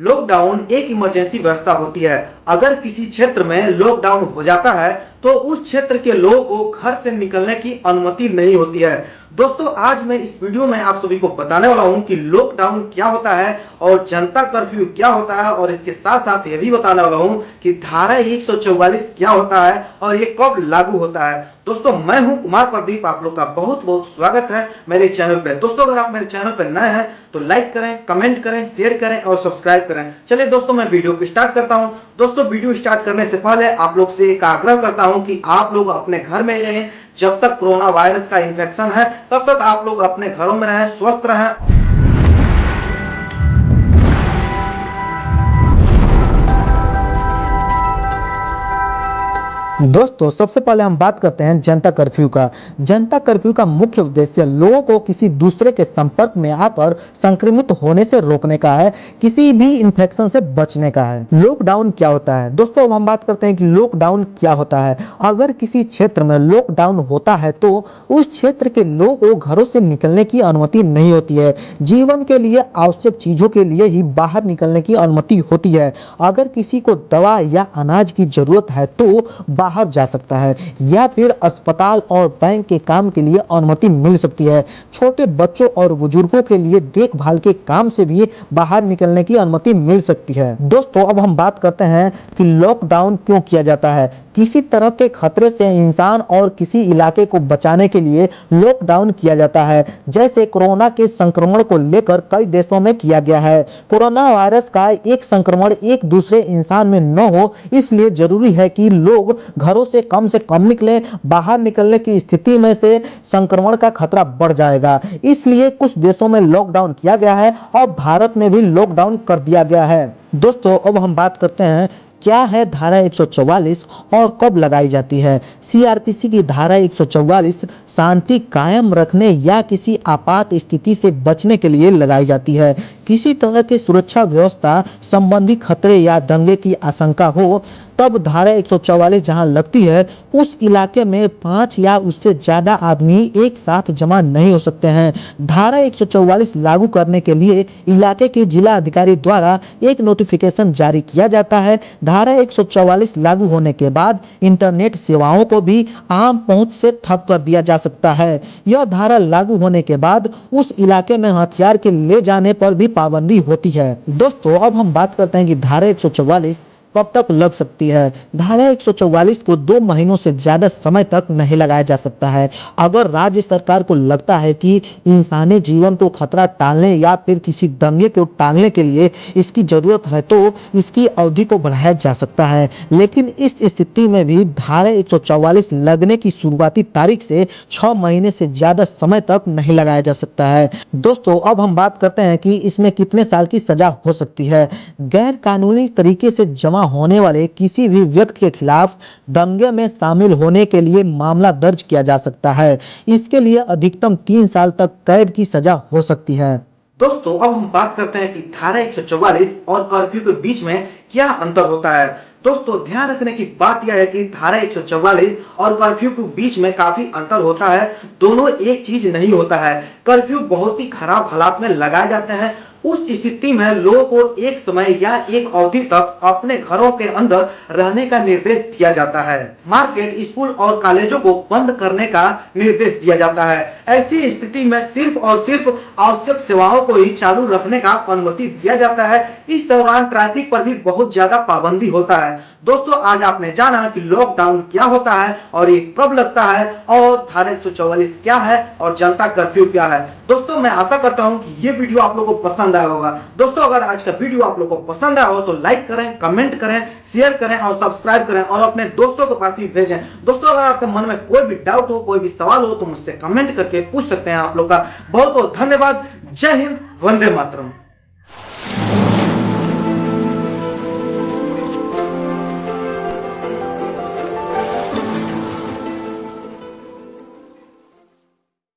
Lockdown एक emergency व्यवस्था होती है। अगर किसी क्षेत्र में लॉकडाउन हो जाता है तो उस क्षेत्र के लोगों को घर से निकलने की अनुमति नहीं होती है। दोस्तों, आज मैं इस वीडियो में आप सभी को बताने वाला हूं कि लॉकडाउन क्या होता है और जनता कर्फ्यू क्या होता है, और इसके साथ साथ ये भी बताने वाला हूं कि धारा 144 क्या होता है और ये कब लागू होता है। दोस्तों, मैं हूं कुमार प्रदीप, आप लोग का बहुत बहुत स्वागत है मेरे चैनल पे। दोस्तों, अगर आप मेरे चैनल पर नए हैं तो लाइक करें, कमेंट करें, शेयर करें और सब्सक्राइब करें। चलिए दोस्तों, मैं वीडियो को स्टार्ट करता हूं। दोस्तों, वीडियो स्टार्ट करने से पहले आप लोग से एक आग्रह करता हूं कि आप लोग अपने घर में रहें। जब तक कोरोना वायरस का इन्फेक्शन है तब तक आप लोग अपने घरों में रहें, स्वस्थ रहें। दोस्तों, सबसे पहले हम बात करते हैं जनता कर्फ्यू का। जनता कर्फ्यू का मुख्य उद्देश्य लोगों को किसी दूसरे के संपर्क में आकर संक्रमित होने से रोकने का है, किसी भी इन्फेक्शन से बचने का है। लॉकडाउन क्या होता है? दोस्तों, अब हम बात करते हैं कि लॉकडाउन क्या होता है। अगर किसी क्षेत्र में लॉकडाउन होता है तो उस क्षेत्र के लोगों को घरों से निकलने की अनुमति नहीं होती है। जीवन के लिए आवश्यक चीजों के लिए ही बाहर निकलने की अनुमति होती है। अगर किसी को दवा या अनाज की जरूरत है तो बाहर जा सकता है, या फिर अस्पताल और बैंक के काम के लिए अनुमति मिल सकती है। छोटे बच्चों और बुजुर्गों के लिए देखभाल के काम से भी बाहर निकलने की अनुमति मिल सकती है। दोस्तों, अब हम बात करते हैं कि लॉकडाउन क्यों किया जाता है। किसी तरह के खतरे से इंसान और किसी इलाके को बचाने के लिए लॉकडाउन किया जाता है। जैसे कोरोना के संक्रमण को लेकर कई देशों में किया गया है। कोरोना वायरस का एक संक्रमण एक दूसरे इंसान में न हो, इसलिए जरूरी है कि लोग घरों से कम निकलें। बाहर निकलने की स्थिति में से संक्रमण का खतरा बढ़ जाएगा, इसलिए कुछ देशों में लॉकडाउन किया गया है और भारत में भी लॉकडाउन कर दिया गया है। दोस्तों, अब हम बात करते हैं क्या है धारा 144 और कब लगाई जाती है। सीआरपीसी की धारा 144 शांति कायम रखने या किसी आपात स्थिति से बचने के लिए लगाई जाती है। किसी तरह की सुरक्षा व्यवस्था संबंधी खतरे या दंगे की आशंका हो तब धारा 144 जहां लगती है, उस इलाके में 5 या उससे ज्यादा आदमी एक साथ जमा नहीं हो सकते हैं। धारा 144 लागू करने के लिए इलाके के जिला अधिकारी द्वारा एक नोटिफिकेशन जारी किया जाता है। धारा 144 लागू होने के बाद इंटरनेट सेवाओं को भी आम पहुंच से ठप कर दिया जा सकता है। यह धारा लागू होने के बाद उस इलाके में हथियार के ले जाने पर भी पाबंदी होती है। दोस्तों, अब हम बात करते हैं कि धारा 144 कब तक लग सकती है। धारा 144 को 2 महीनों से ज्यादा समय तक नहीं लगाया जा सकता है। अगर राज्य सरकार को लगता है कि इंसानी जीवन को खतरा टालने या फिर किसी दंगे को टालने के लिए इसकी जरूरत है तो इसकी अवधि को बढ़ाया जा सकता है, लेकिन इस स्थिति में भी धारा 144 लगने की शुरुआती तारीख से 6 महीने से ज्यादा समय तक नहीं लगाया जा सकता है। दोस्तों, अब हम बात करते हैं कि इसमें कितने साल की सजा हो सकती है। गैर कानूनी तरीके से जमा होने वाले किसी भी व्यक्ति के खिलाफ दंगे में शामिल होने के लिए मामला दर्ज किया जा सकता है। इसके लिए अधिकतम 3 साल तक कैद की सजा हो सकती है। दोस्तों, अब हम बात करते हैं कि धारा 144 और कर्फ्यू के बीच में क्या अंतर होता है। दोस्तों, ध्यान रखने की बात यह है कि धारा 144 और कर्फ्यू के बीच में काफी अंतर होता है। दोनों एक चीज नहीं होता है। कर्फ्यू बहुत ही खराब हालात में लगाए जाते हैं। उस स्थिति में लोगों को एक समय या एक अवधि तक अपने घरों के अंदर रहने का निर्देश दिया जाता है। मार्केट, स्कूल और कॉलेजों को बंद करने का निर्देश दिया जाता है। ऐसी स्थिति में सिर्फ और सिर्फ आवश्यक सेवाओं को ही चालू रखने का अनुमति दिया जाता है। इस दौरान ट्रैफिक पर भी बहुत ज्यादा पाबंदी होता है। दोस्तों, आज आपने जाना कि लॉकडाउन क्या होता है और ये कब लगता है, और धारा 144 क्या है और जनता कर्फ्यू क्या है। दोस्तों, मैं आशा करता हूं कि ये वीडियो आप लोगों को पसंद आया होगा। दोस्तों, अगर आज का वीडियो आप लोगों को पसंद आया हो तो लाइक करें, कमेंट करें, शेयर करें और सब्सक्राइब करें और अपने दोस्तों के पास भी भेजें। दोस्तों, अगर आपके मन में कोई भी डाउट हो, कोई भी सवाल हो तो मुझसे कमेंट करके पूछ सकते हैं। आप लोग का बहुत बहुत धन्यवाद। जय हिंद, वंदे मातरम।